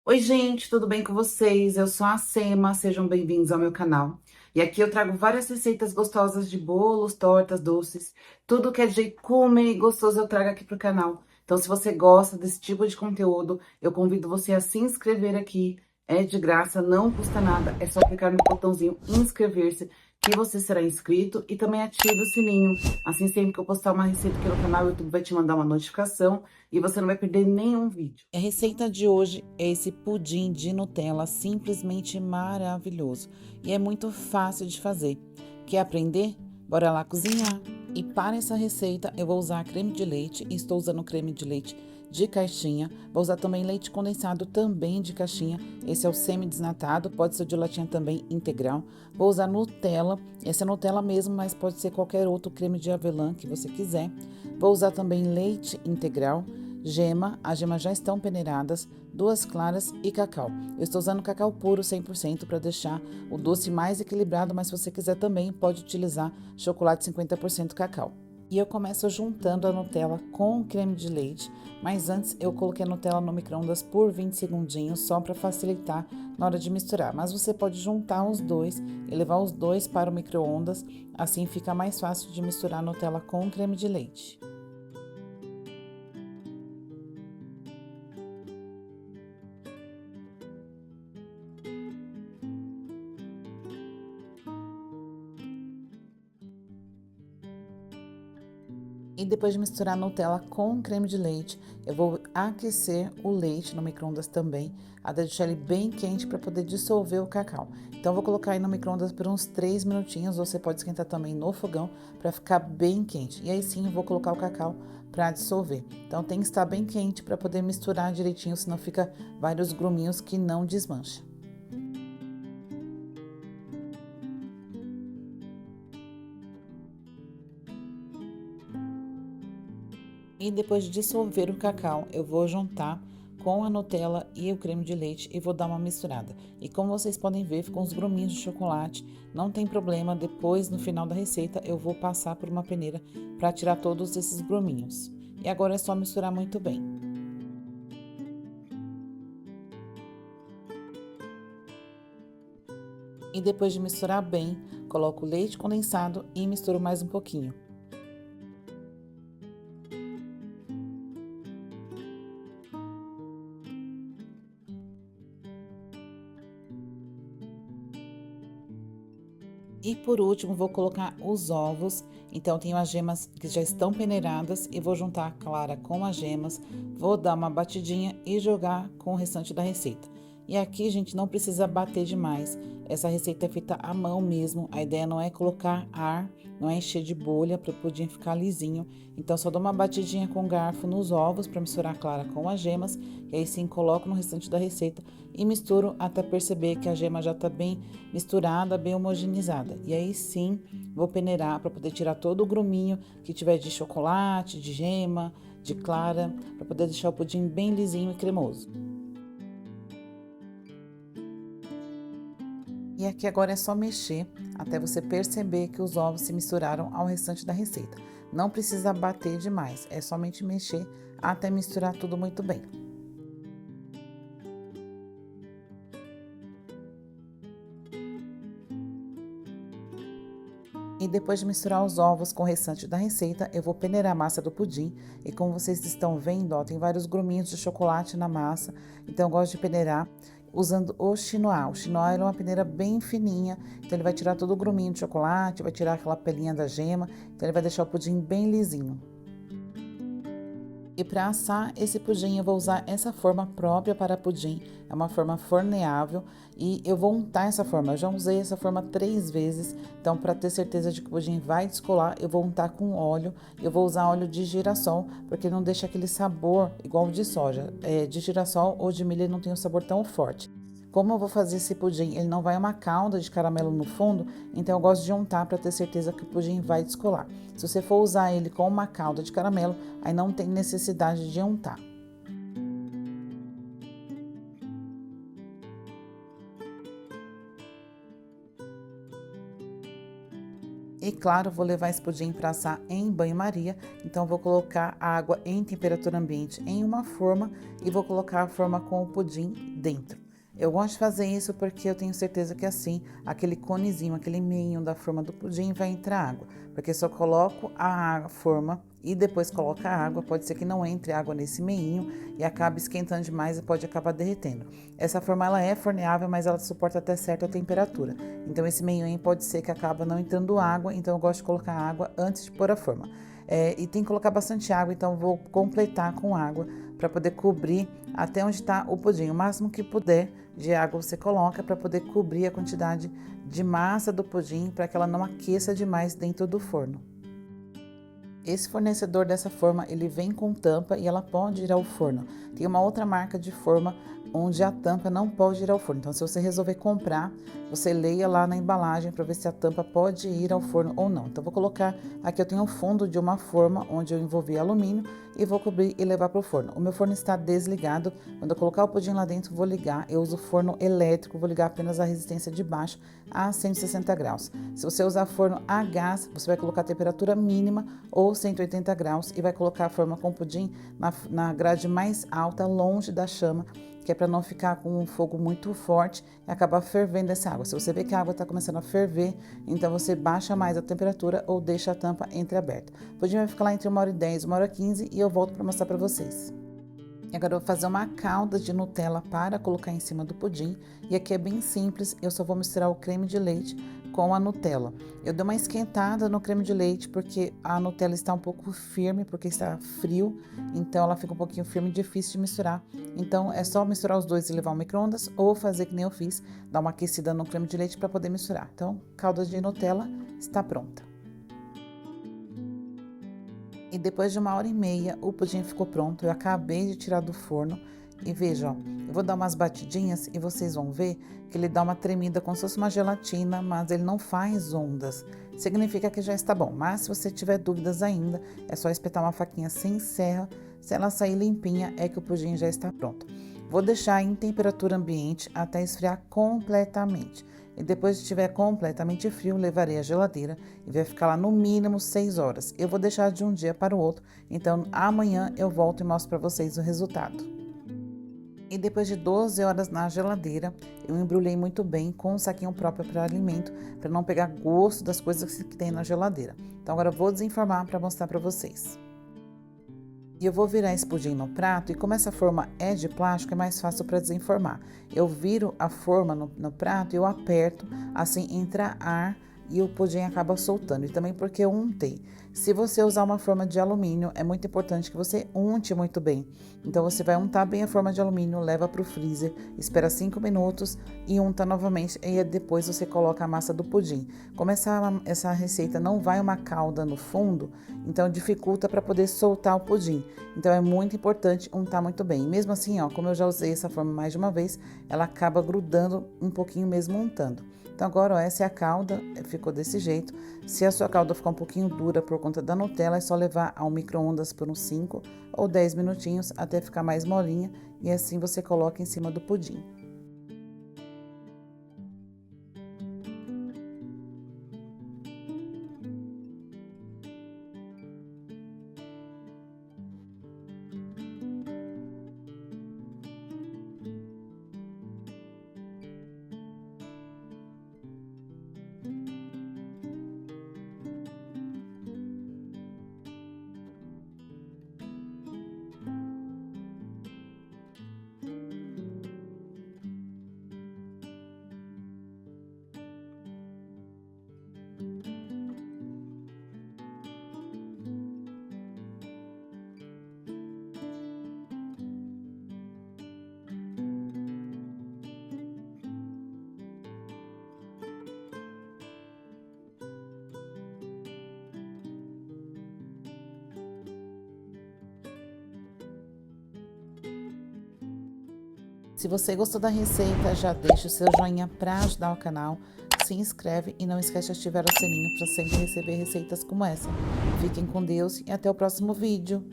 Oi, gente, tudo bem com vocês? Eu sou a Sema, sejam bem-vindos ao meu canal. E aqui eu trago várias receitas gostosas de bolos, tortas, doces, tudo que é de comer e gostoso eu trago aqui pro canal. Então, se você gosta desse tipo de conteúdo, eu convido você a se inscrever aqui. É de graça, não custa nada, é só clicar no botãozinho inscrever-se que você será inscrito e também ative o sininho. Assim, sempre que eu postar uma receita aqui no canal, o YouTube vai te mandar uma notificação e você não vai perder nenhum vídeo. A receita de hoje é esse pudim de Nutella simplesmente maravilhoso e é muito fácil de fazer. Quer aprender? Bora lá cozinhar! E para essa receita eu vou usar creme de leite e estou usando creme de leite de caixinha. Vou usar também leite condensado também de caixinha. Esse é o semi-desnatado, pode ser de latinha também integral. Vou usar Nutella, esse é Nutella mesmo, mas pode ser qualquer outro creme de avelã que você quiser. Vou usar também leite integral. Gema, as gemas já estão peneiradas, 2 claras e cacau. Eu estou usando cacau puro 100% para deixar o doce mais equilibrado, mas se você quiser também pode utilizar chocolate 50% cacau. E eu começo juntando a Nutella com o creme de leite, mas antes eu coloquei a Nutella no micro-ondas por 20 segundinhos só para facilitar na hora de misturar. Mas você pode juntar os dois e levar os dois para o micro-ondas, assim fica mais fácil de misturar a Nutella com o creme de leite. E depois de misturar a Nutella com creme de leite, eu vou aquecer o leite no micro-ondas também, até deixar ele bem quente para poder dissolver o cacau. Então, eu vou colocar aí no micro-ondas por uns 3 minutinhos, você pode esquentar também no fogão para ficar bem quente. E aí sim, eu vou colocar o cacau para dissolver. Então, tem que estar bem quente para poder misturar direitinho, senão fica vários gruminhos que não desmancha. E depois de dissolver o cacau, eu vou juntar com a Nutella e o creme de leite e vou dar uma misturada. E como vocês podem ver, ficam uns gruminhos de chocolate, não tem problema, depois no final da receita eu vou passar por uma peneira para tirar todos esses gruminhos. E agora é só misturar muito bem. E depois de misturar bem, coloco o leite condensado e misturo mais um pouquinho. E por último, vou colocar os ovos. Então, tenho as gemas que já estão peneiradas e vou juntar a clara com as gemas. Vou dar uma batidinha e jogar com o restante da receita. E aqui, gente, não precisa bater demais. Essa receita é feita à mão mesmo. A ideia não é colocar ar, não é encher de bolha para o pudim ficar lisinho. Então, só dou uma batidinha com garfo nos ovos para misturar a clara com as gemas. E aí sim, coloco no restante da receita e misturo até perceber que a gema já está bem misturada, bem homogeneizada. E aí sim, vou peneirar para poder tirar todo o gruminho que tiver de chocolate, de gema, de clara, para poder deixar o pudim bem lisinho e cremoso. E aqui agora é só mexer até você perceber que os ovos se misturaram ao restante da receita. Não precisa bater demais, é somente mexer até misturar tudo muito bem. E depois de misturar os ovos com o restante da receita, eu vou peneirar a massa do pudim. E como vocês estão vendo, ó, tem vários gruminhos de chocolate na massa. Então, eu gosto de peneirar usando o chinois. O chinois é uma peneira bem fininha, então ele vai tirar todo o gruminho de chocolate, vai tirar aquela pelinha da gema. Então, ele vai deixar o pudim bem lisinho. E para assar esse pudim, eu vou usar essa forma própria para pudim. É uma forma forneável e eu vou untar essa forma. Eu já usei essa forma 3 vezes, então para ter certeza de que o pudim vai descolar, eu vou untar com óleo. Eu vou usar óleo de girassol, porque não deixa aquele sabor igual o de soja. De girassol ou de milho ele não tem um sabor tão forte. Como eu vou fazer esse pudim, ele não vai uma calda de caramelo no fundo, então eu gosto de untar para ter certeza que o pudim vai descolar. Se você for usar ele com uma calda de caramelo, aí não tem necessidade de untar. E claro, vou levar esse pudim para assar em banho-maria, então vou colocar a água em temperatura ambiente em uma forma e vou colocar a forma com o pudim dentro. Eu gosto de fazer isso porque eu tenho certeza que assim, aquele conezinho, aquele meinho da forma do pudim vai entrar água. Porque se eu coloco a forma e depois coloco a água, pode ser que não entre água nesse meinho e acabe esquentando demais e pode acabar derretendo. Essa forma ela é forneável, mas ela suporta até certa temperatura. Então esse meinho pode ser que acaba não entrando água, então eu gosto de colocar água antes de pôr a forma. E tem que colocar bastante água, então vou completar com água para poder cobrir até onde está o pudim. O máximo que puder de água você coloca para poder cobrir a quantidade de massa do pudim para que ela não aqueça demais dentro do forno. Esse fornecedor dessa forma, ele vem com tampa e ela pode ir ao forno. Tem uma outra marca de forma onde a tampa não pode ir ao forno. Então, se você resolver comprar, você leia lá na embalagem para ver se a tampa pode ir ao forno ou não. Então, vou colocar aqui, eu tenho o fundo de uma forma onde eu envolvi alumínio e vou cobrir e levar para o forno. O meu forno está desligado. Quando eu colocar o pudim lá dentro, vou ligar. Eu uso forno elétrico, vou ligar apenas a resistência de baixo a 160 graus. Se você usar forno a gás, você vai colocar a temperatura mínima ou 180 graus e vai colocar a forma com o pudim na grade mais alta, longe da chama, que é para não ficar com um fogo muito forte e acabar fervendo essa água. Se você vê que a água está começando a ferver, então você baixa mais a temperatura ou deixa a tampa entreaberta. O pudim vai ficar lá entre 1h10 e 1h15 e eu volto para mostrar para vocês. E agora eu vou fazer uma calda de Nutella para colocar em cima do pudim. E aqui é bem simples, eu só vou misturar o creme de leite com a Nutella. Eu dei uma esquentada no creme de leite porque a Nutella está um pouco firme, porque está frio. Então ela fica um pouquinho firme e difícil de misturar. Então é só misturar os dois e levar ao micro-ondas ou fazer que nem eu fiz, dar uma aquecida no creme de leite para poder misturar. Então, calda de Nutella está pronta. E depois de 1h30, o pudim ficou pronto. Eu acabei de tirar do forno. E veja, ó, eu vou dar umas batidinhas e vocês vão ver que ele dá uma tremida como se fosse uma gelatina, mas ele não faz ondas. Significa que já está bom. Mas se você tiver dúvidas ainda, é só espetar uma faquinha sem serra. Se ela sair limpinha, é que o pudim já está pronto. Vou deixar em temperatura ambiente até esfriar completamente. E depois que estiver completamente frio, levarei à geladeira e vai ficar lá no mínimo 6 horas. Eu vou deixar de um dia para o outro, então amanhã eu volto e mostro para vocês o resultado. E depois de 12 horas na geladeira, eu embrulhei muito bem com um saquinho próprio para alimento, para não pegar gosto das coisas que tem na geladeira. Então agora eu vou desenformar para mostrar para vocês. E eu vou virar esse pudim no prato, e como essa forma é de plástico, é mais fácil para desenformar. Eu viro a forma no prato e eu aperto, assim entra ar e o pudim acaba soltando. E também porque eu untei. Se você usar uma forma de alumínio, é muito importante que você unte muito bem. Então você vai untar bem a forma de alumínio, leva para o freezer, espera 5 minutos e unta novamente. E depois você coloca a massa do pudim. Como essa receita não vai uma calda no fundo, então dificulta para poder soltar o pudim. Então é muito importante untar muito bem. E mesmo assim, ó, como eu já usei essa forma mais de uma vez, ela acaba grudando um pouquinho mesmo untando. Então agora, ó, essa é a calda, ficou desse jeito. Se a sua calda ficar um pouquinho dura por conta da Nutella, é só levar ao micro-ondas por uns 5 ou 10 minutinhos até ficar mais molinha e assim você coloca em cima do pudim. Se você gostou da receita, já deixa o seu joinha para ajudar o canal, se inscreve e não esquece de ativar o sininho para sempre receber receitas como essa. Fiquem com Deus e até o próximo vídeo.